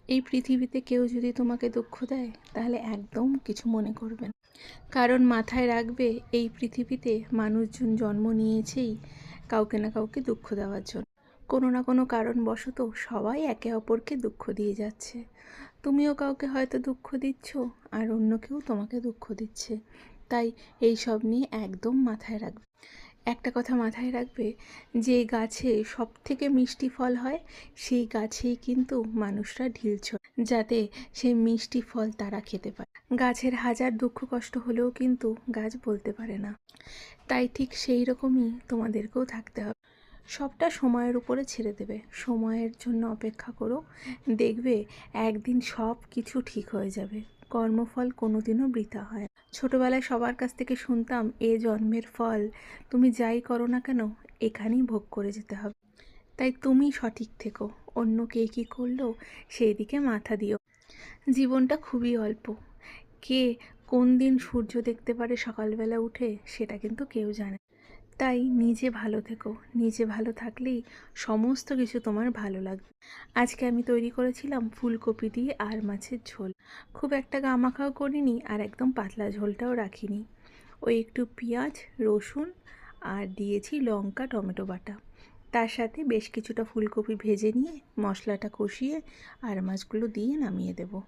এই পৃথিবীতে কেউ যদি তোমাকে দুঃখ দেয় তাহলে একদম কিছু মনে করবে না, কারণ মাথায় রাখবে এই পৃথিবীতে মানুষজন জন্ম নিয়েছেই কাউকে না কাউকে দুঃখ দেওয়ার জন্য। কোনো না কোনো কারণবশত সবাই একে অপরকে দুঃখ দিয়ে যাচ্ছে। তুমিও কাউকে হয়তো দুঃখ দিচ্ছ, আর অন্য কেউ তোমাকে দুঃখ দিচ্ছে। তাই এই সব নিয়ে একদম মাথায় রাখবে। একটা কথা মাথায় রাখবে, যে গাছে সব থেকে মিষ্টি ফল হয় সেই গাছেই কিন্তু মানুষরা ঢিল ছোড়ে, যাতে সেই মিষ্টি ফল তারা খেতে পারে। গাছের হাজার দুঃখ কষ্ট হলেও কিন্তু গাছ বলতে পারে না। তাই ঠিক সেই রকমই তোমাদেরকেও থাকতে হবে। সবটা সময়ের উপরে ছেড়ে দেবে, সময়ের জন্য অপেক্ষা করো, দেখবে একদিন সব কিছু ঠিক হয়ে যাবে। কর্মফল কোনোদিনও বৃথা হয় না। ছোটবেলায় সবার কাছ থেকে শুনতাম, এ জন্মের ফল তুমি যাই করো না কেন এখানেই ভোগ করে যেতে হবে। তাই তুমি সঠিক থেকো, অন্য কে কী করলো সেই দিকে মাথা দিও। জীবনটা খুবই অল্প, কে কোন দিন সূর্য দেখতে পারে সকালবেলা উঠে সেটা কিন্তু কেউ জানে। তাই নিজে ভালো থেকো, নিজে ভালো থাকলেই সমস্ত কিছু তোমার ভালো লাগবে। আজকে আমি তৈরি করেছিলাম ফুলকপি দিয়ে আর মাছের ঝোল। খুব একটা গামাখাও করিনি, আর একদম পাতলা ঝোলটাও রাখিনি। ওই একটু পেঁয়াজ, রসুন আর দিয়েছি লঙ্কা টমেটো বাটা। তার সাথে বেশ কিছুটা ফুলকপি ভেজে নিয়ে মশলাটা কষিয়ে আর মাছগুলো দিয়ে নামিয়ে দেবো।